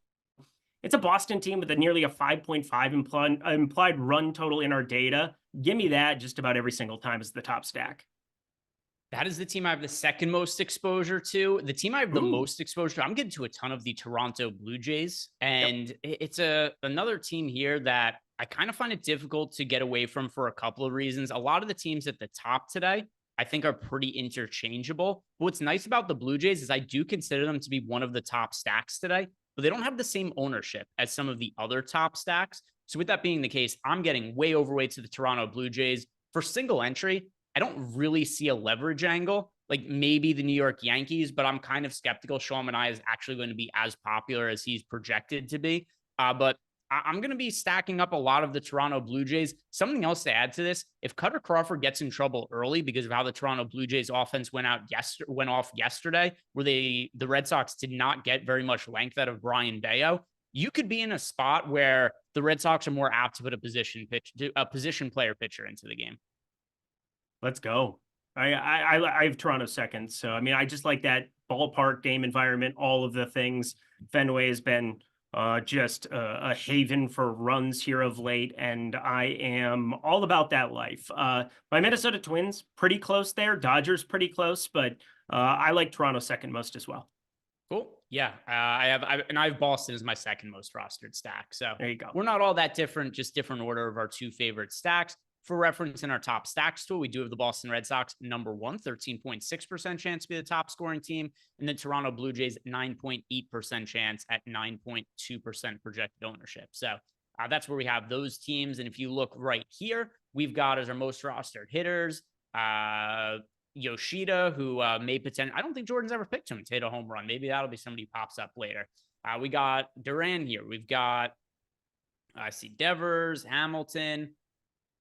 it's a Boston team with nearly a 5.5 implied run total in our data. Give me that just about every single time as the top stack. That is the team I have the second most exposure to. The team I have the most exposure to, I'm getting to a ton of the Toronto Blue Jays. And it's another team here that I kind of find it difficult to get away from for a couple of reasons. A lot of the teams at the top today, I think, are pretty interchangeable. But what's nice about the Blue Jays is I do consider them to be one of the top stacks today, but they don't have the same ownership as some of the other top stacks. So with that being the case, I'm getting way overweight to the Toronto Blue Jays. For single entry, I don't really see a leverage angle, like maybe the New York Yankees, but I'm kind of skeptical Sean Manaea is actually going to be as popular as he's projected to be. But I'm going to be stacking up a lot of the Toronto Blue Jays. Something else to add to this, if Cutter Crawford gets in trouble early because of how the Toronto Blue Jays offense went off yesterday, where the Red Sox did not get very much length out of Brian Bayo, you could be in a spot where the Red Sox are more apt to put a position player pitcher into the game. Let's go. I have Toronto second. So, I mean, I just like that ballpark game environment, all of the things. Fenway has been just a haven for runs here of late, and I am all about that life. My Minnesota Twins, pretty close there. Dodgers, pretty close, but I like Toronto second most as well. Cool. Yeah, I have Boston as my second most rostered stack. So there you go. We're not all that different, just different order of our two favorite stacks. For reference, in our top stacks tool, we do have the Boston Red Sox number 1, 13.6% chance to be the top scoring team, and the Toronto Blue Jays 9.8% chance at 9.2% projected ownership. So that's where we have those teams. And if you look right here, we've got as our most rostered hitters, Yoshida, who may potentially, I don't think Jordan's ever picked him to hit a home run. Maybe that'll be somebody who pops up later. We got Duran here. We've got, I see Devers, Hamilton.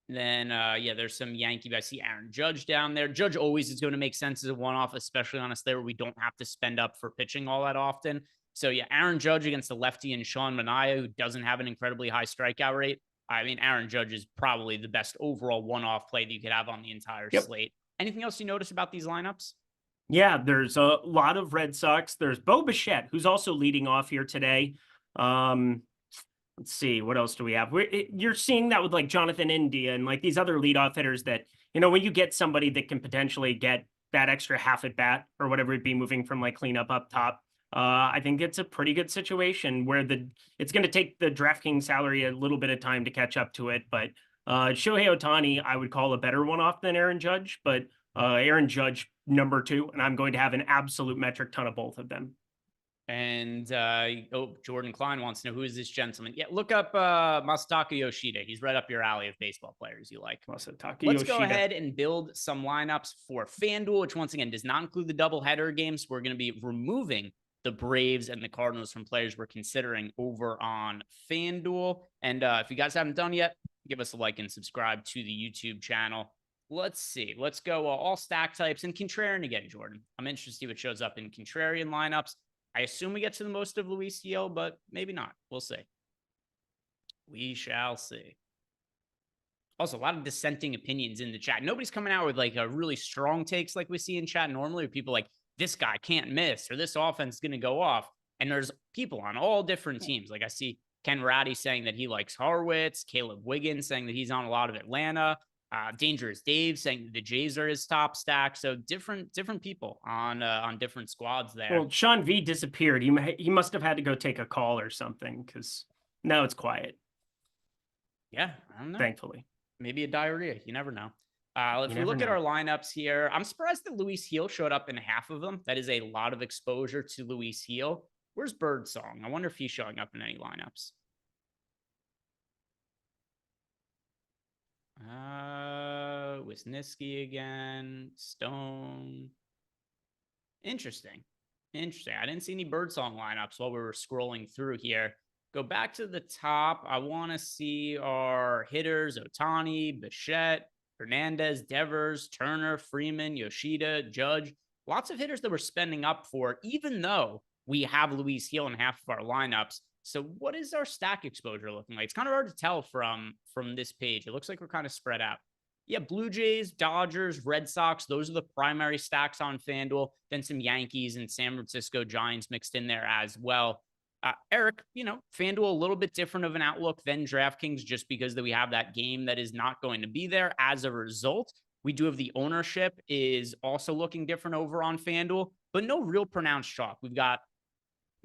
Then, there's some Yankee. I see Aaron Judge down there. Judge always is going to make sense as a one-off, especially on a slate where we don't have to spend up for pitching all that often. So, yeah, Aaron Judge against the lefty and Sean Manaea, who doesn't have an incredibly high strikeout rate. I mean, Aaron Judge is probably the best overall one-off play that you could have on the entire slate. Anything else you notice about these lineups? Yeah, there's a lot of Red Sox. There's Bo Bichette, who's also leading off here today. Let's see, what else do we have? You're seeing that with like Jonathan India and like these other leadoff hitters that, when you get somebody that can potentially get that extra half at bat or whatever it be, moving from like cleanup up top, I think it's a pretty good situation where it's going to take the DraftKings salary a little bit of time to catch up to it. But Shohei Ohtani, I would call a better one-off than Aaron Judge, but Aaron Judge number 2, and I'm going to have an absolute metric ton of both of them. And Jordan Klein wants to know, who is this gentleman? Yeah, look up Masataka Yoshida. He's right up your alley of baseball players you like. Let's go ahead and build some lineups for FanDuel, which once again does not include the doubleheader games. We're going to be removing the Braves and the Cardinals from players we're considering over on FanDuel. And if you guys haven't done yet, give us a like and subscribe to the YouTube channel. Let's see. Let's go all stack types and Contrarian again, Jordan. I'm interested to see what shows up in Contrarian lineups. I assume we get to the most of Luis Gil, but maybe not. We'll see. We shall see. Also, a lot of dissenting opinions in the chat. Nobody's coming out with like a really strong takes like we see in chat normally, where people like, this guy can't miss or this offense is going to go off. And there's people on all different teams. Like I see Ken Ratty saying that he likes Harwitz, Caleb Wiggins saying that he's on a lot of Atlanta. Dangerous Dave saying that the Jays are his top stack. So different people on different squads there. Well, Sean V disappeared. He must have had to go take a call or something because now it's quiet. Yeah, I don't know. Thankfully. Maybe a diarrhea. You never know. If we look at our lineups here, I'm surprised that Luis Gil showed up in half of them. That is a lot of exposure to Luis Gil. Where's Birdsong? I wonder if he's showing up in any lineups. Wisniewski again. Stone. Interesting. I didn't see any Birdsong lineups while we were scrolling through here. Go back to the top. I want to see our hitters: Ohtani, Bichette, Hernandez, Devers, Turner, Freeman, Yoshida, Judge. Lots of hitters that we're spending up for, even though we have Luis Gil in half of our lineups. So what is our stack exposure looking like? It's kind of hard to tell from this page. It looks like we're kind of spread out. Yeah, Blue Jays, Dodgers, Red Sox, those are the primary stacks on FanDuel. Then some Yankees and San Francisco Giants mixed in there as well. Eric, FanDuel a little bit different of an outlook than DraftKings just because we have that game that is not going to be there. As a result, we do have the ownership is also looking different over on FanDuel, but no real pronounced chalk. We've got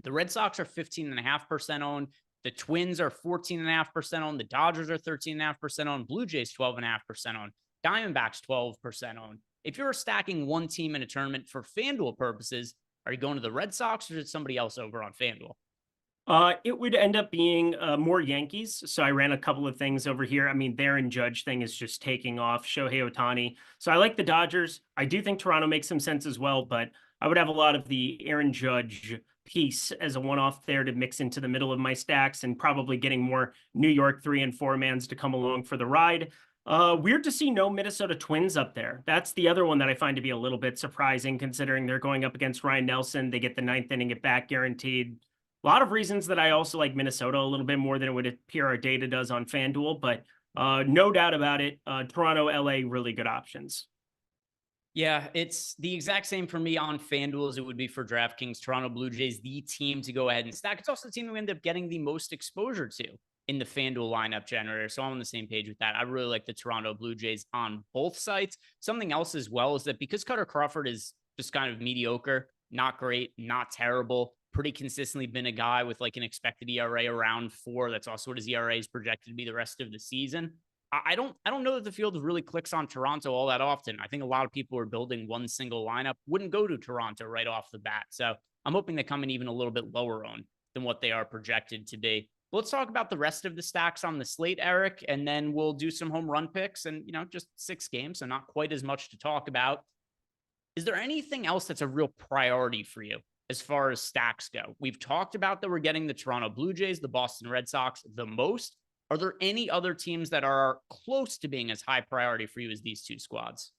the Red Sox are 15.5% owned. The Twins are 14.5% owned. The Dodgers are 13.5% owned. Blue Jays 12.5% owned. Diamondbacks 12% owned. If you're stacking one team in a tournament for FanDuel purposes, are you going to the Red Sox or is it somebody else over on FanDuel? It would end up being more Yankees. So I ran a couple of things over here. I mean, their and Judge thing is just taking off. Shohei Ohtani. So I like the Dodgers. I do think Toronto makes some sense as well, but I would have a lot of the Aaron Judge piece as a one-off there to mix into the middle of my stacks and probably getting more New York 3 and 4 mans to come along for the ride. Weird to see no Minnesota Twins up there. That's the other one that I find to be a little bit surprising considering they're going up against Ryan Nelson. They get the 9th inning at bat guaranteed. A lot of reasons that I also like Minnesota a little bit more than it would appear our data does on FanDuel, but no doubt about it. Toronto, LA, really good options. Yeah, it's the exact same for me on FanDuel as it would be for DraftKings. Toronto Blue Jays, the team to go ahead and stack. It's also the team we end up getting the most exposure to in the FanDuel lineup generator. So I'm on the same page with that. I really like the Toronto Blue Jays on both sites. Something else as well is that because Cutter Crawford is just kind of mediocre, not great, not terrible, pretty consistently been a guy with like an expected ERA around 4. That's also what his ERA is projected to be the rest of the season. I don't know that the field really clicks on Toronto all that often. I think a lot of people are building one single lineup, wouldn't go to Toronto right off the bat. So I'm hoping they come in even a little bit lower owned than what they are projected to be. But let's talk about the rest of the stacks on the slate, Eric, and then we'll do some home run picks and, just 6 games, so not quite as much to talk about. Is there anything else that's a real priority for you as far as stacks go? We've talked about that we're getting the Toronto Blue Jays, the Boston Red Sox the most. Are there any other teams that are close to being as high priority for you as these two squads?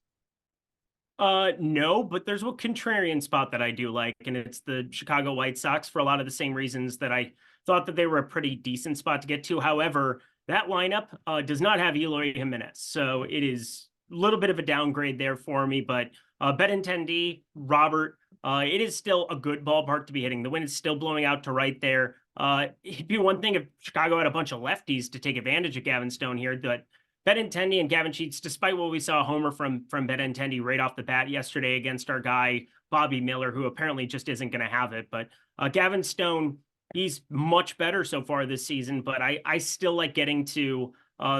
No, but there's a contrarian spot that I do like, and it's the Chicago White Sox for a lot of the same reasons that I thought that they were a pretty decent spot to get to. However, that lineup does not have Eloy Jimenez, so it is a little bit of a downgrade there for me. But Benintendi, Robert, it is still a good ballpark to be hitting. The wind is still blowing out to right there. It'd be one thing if Chicago had a bunch of lefties to take advantage of Gavin Stone here, but Benintendi and Gavin Sheets, despite what we saw a homer from Benintendi right off the bat yesterday against our guy, Bobby Miller, who apparently just isn't going to have it. But Gavin Stone, he's much better so far this season, but I still like getting to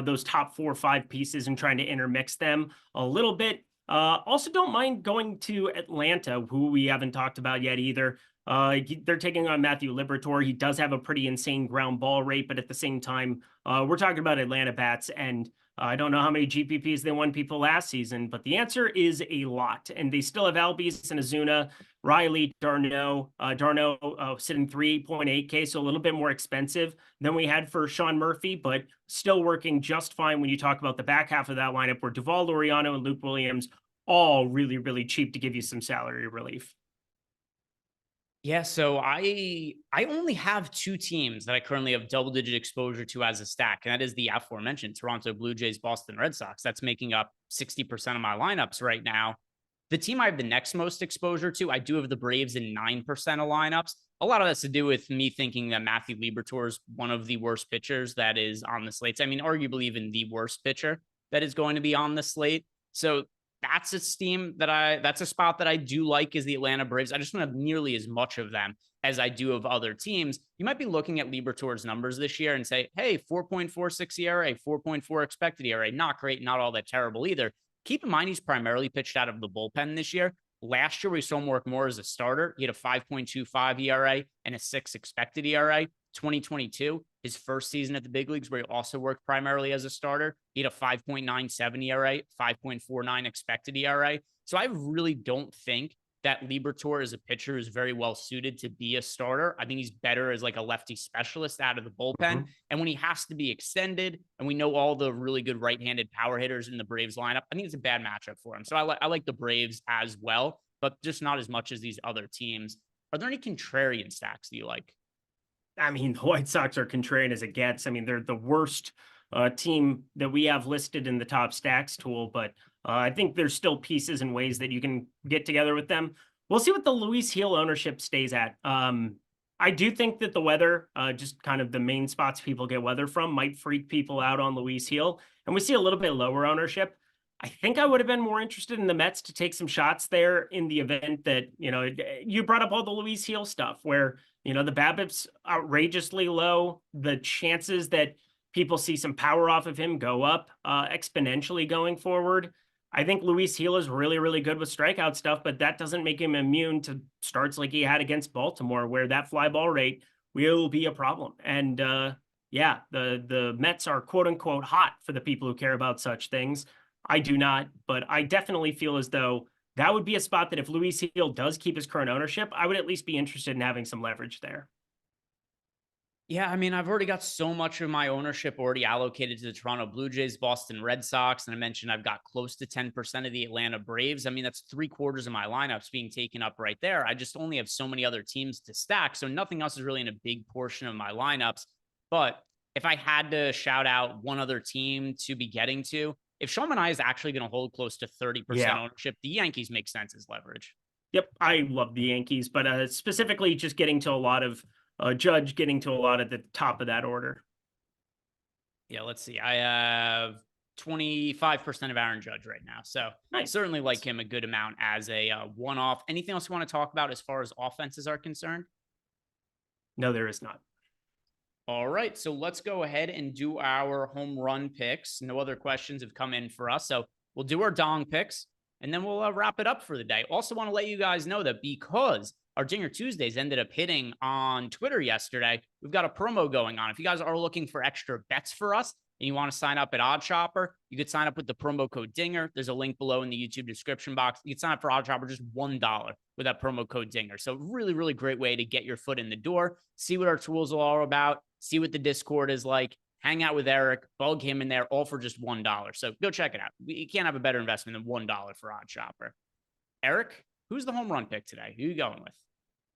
those top 4 or 5 pieces and trying to intermix them a little bit. Also don't mind going to Atlanta, who we haven't talked about yet either. They're taking on Matthew Liberatore. He does have a pretty insane ground ball rate, but at the same time, we're talking about Atlanta bats, and I don't know how many GPPs they won people last season, but the answer is a lot. And they still have Albies and Azuna, Riley, Darno sitting 3.8K, so a little bit more expensive than we had for Sean Murphy, but still working just fine when you talk about the back half of that lineup where Duvall Laureano and Luke Williams, all really, really cheap to give you some salary relief. Yeah, so I only have 2 teams that I currently have double-digit exposure to as a stack, and that is the aforementioned Toronto Blue Jays, Boston Red Sox. That's making up 60% of my lineups right now. The team I have the next most exposure to, I do have the Braves in 9% of lineups. A lot of that's to do with me thinking that Matthew Liberatore is one of the worst pitchers that is on the slate. I mean, arguably even the worst pitcher that is going to be on the slate. So that's a spot that I do like is the Atlanta Braves. I just don't have nearly as much of them as I do of other teams. You might be looking at Liberatore's numbers this year and say, hey, 4.46 ERA, 4.4 expected ERA, not great, not all that terrible either. Keep in mind, he's primarily pitched out of the bullpen this year. Last year, we saw him work more as a starter. He had a 5.25 ERA and a 6 expected ERA. 2022, his first season at the big leagues, where he also worked primarily as a starter, he had a 5.97 ERA, 5.49 expected ERA. So I really don't think that Liberatore is a pitcher who's very well suited to be a starter. I think he's better as like a lefty specialist out of the bullpen. Mm-hmm. And when he has to be extended, and we know all the really good right-handed power hitters in the Braves lineup, I think it's a bad matchup for him. So I like the Braves as well, but just not as much as these other teams. Are there any contrarian stacks that you like? I mean, the White Sox are contrarian as it gets. I mean, they're the worst team that we have listed in the top stacks tool, but I think there's still pieces and ways that you can get together with them. We'll see what the Luis Gil ownership stays at. I do think that the weather, just kind of the main spots people get weather from, might freak people out on Luis Gil. And we see a little bit lower ownership. I think I would have been more interested in the Mets to take some shots there in the event that, you brought up all the Luis Gil stuff where, the BABIP's outrageously low. The chances that people see some power off of him go up exponentially going forward. I think Luis Gil is really, really good with strikeout stuff, but that doesn't make him immune to starts like he had against Baltimore, where that fly ball rate will be a problem. And the Mets are quote unquote hot for the people who care about such things. I do not, but I definitely feel as though that would be a spot that if Luis Gil does keep his current ownership, I would at least be interested in having some leverage there. Yeah, I mean, I've already got so much of my ownership already allocated to the Toronto Blue Jays, Boston Red Sox, and I mentioned I've got close to 10% of the Atlanta Braves. I mean, that's 3/4 of my lineups being taken up right there. I just only have so many other teams to stack, so nothing else is really in a big portion of my lineups. But if I had to shout out one other team to be getting to, if Sean Manaea is actually going to hold close to 30% ownership, the Yankees make sense as leverage. Yep, I love the Yankees, but specifically just getting to a lot of Judge, getting to a lot at the top of that order. Yeah, let's see. I have 25% of Aaron Judge right now, so nice. I certainly like him a good amount as a one-off. Anything else you want to talk about as far as offenses are concerned? No, there is not. All right, so let's go ahead and do our home run picks. No other questions have come in for us, so we'll do our dong picks, and then we'll wrap it up for the day. Also want to let you guys know that because our Dinger Tuesdays ended up hitting on Twitter yesterday, we've got a promo going on. If you guys are looking for extra bets for us, and you want to sign up at OddsShopper, you could sign up with the promo code DINGER. There's a link below in the YouTube description box. You can sign up for OddsShopper just $1 with that promo code DINGER. So really, really great way to get your foot in the door, see what our tools are all about, see what the Discord is like, hang out with Eric, bug him in there, all for just $1. So go check it out. You can't have a better investment than $1 for OddsShopper. Eric, who's the home run pick today? Who are you going with?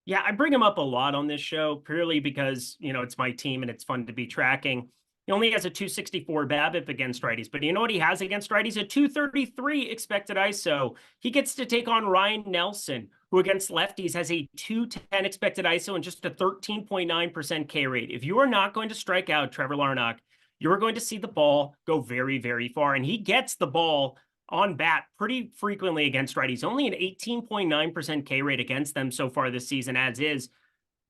Yeah, I bring him up a lot on this show purely because, it's my team and it's fun to be tracking. He only has a 264 BABIP against righties, but you know what he has against righties? A 233 expected ISO. He gets to take on Ryan Nelson, who against lefties has a 210 expected ISO and just a 13.9% K rate. If you are not going to strike out Trevor Larnach, you're going to see the ball go very, very far. And he gets the ball on bat pretty frequently against righties. Only an 18.9% K rate against them so far this season as is.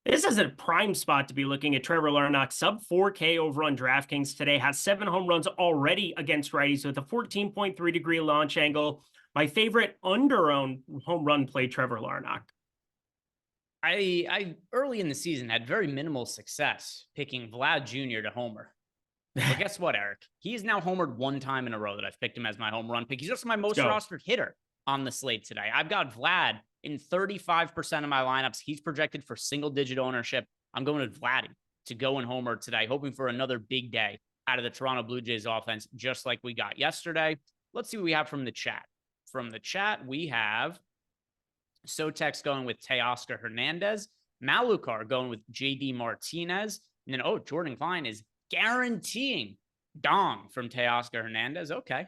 This is a prime spot to be looking at Trevor Larnach. Sub 4K over on DraftKings today. Has 7 home runs already against righties with a 14.3 degree launch angle. My favorite under-owned home run play, Trevor Larnach. I early in the season had very minimal success picking Vlad Jr. to homer. But guess what, Eric? He's now homered 1 time in a row that I've picked him as my home run pick. He's also my most rostered hitter on the slate today. I've got Vlad in 35% of my lineups. He's projected for single-digit ownership. I'm going with Vladdy to go and homer today, hoping for another big day out of the Toronto Blue Jays offense, just like we got yesterday. Let's see what we have from the chat. From the chat, we have Sotex going with Teoscar Hernandez, Malukar going with JD Martinez, and then, Jordan Klein is guaranteeing Dong from Teoscar Hernandez. Okay.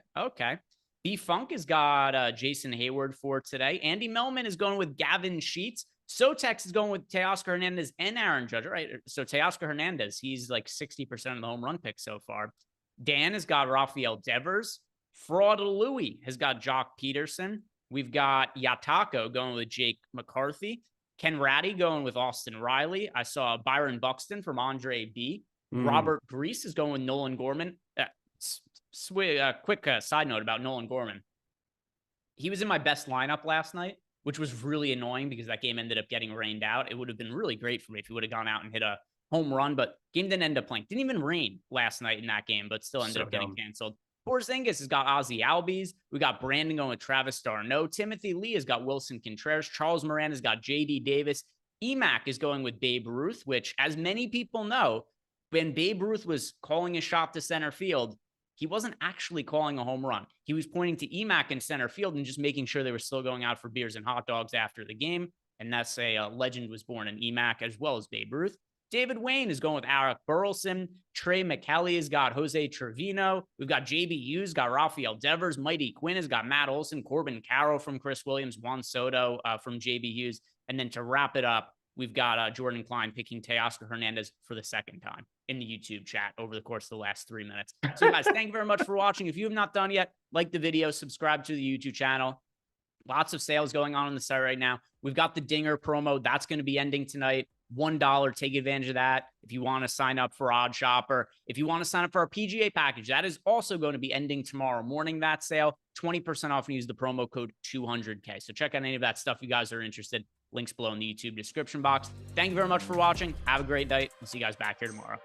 B-Funk has got Jason Hayward for today. Andy Melman is going with Gavin Sheets. Sotex is going with Teoscar Hernandez and Aaron Judge, right? So Teoscar Hernandez, he's like 60% of the home run pick so far. Dan has got Rafael Devers. Fraud Louie has got Jock Peterson. We've got Yatako going with Jake McCarthy. Ken Ratty going with Austin Riley. I saw Byron Buxton from Andre B. Robert Grease is going with Nolan Gorman. Quick side note about Nolan Gorman. He was in my best lineup last night, which was really annoying because that game ended up getting rained out. It would have been really great for me if he would have gone out and hit a home run, but game didn't end up playing. Didn't even rain last night in that game, but still ended up getting canceled. Porzingis has got Ozzy Albies. We got Brandon going with Travis D'Arnaud. Timothy Lee has got Wilson Contreras. Charles Moran has got J.D. Davis. Emac is going with Babe Ruth, which, as many people know, when Babe Ruth was calling a shot to center field, he wasn't actually calling a home run. He was pointing to Emac in center field and just making sure they were still going out for beers and hot dogs after the game. And that's a legend was born in Emac as well as Babe Ruth. David Wayne is going with Alec Burleson. Trey McKelly has got Jose Trevino. We've got JB Hughes, got Rafael Devers. Mighty Quinn has got Matt Olson, Corbin Carroll from Chris Williams, Juan Soto from JB Hughes. And then to wrap it up, we've got Jordan Klein picking Teoscar Hernandez for the second time in the YouTube chat over the course of the last 3 minutes. So guys, thank you very much for watching. If you have not done yet, like the video, subscribe to the YouTube channel. Lots of sales going on the site right now. We've got the Dinger promo. That's going to be ending tonight. $1. Take advantage of that. If you want to sign up for OddsShopper, if you want to sign up for our PGA package, that is also going to be ending tomorrow morning, that sale. 20% off and use the promo code 200K. So check out any of that stuff you guys are interested. Links below in the YouTube description box. Thank you very much for watching. Have a great night. We'll see you guys back here tomorrow.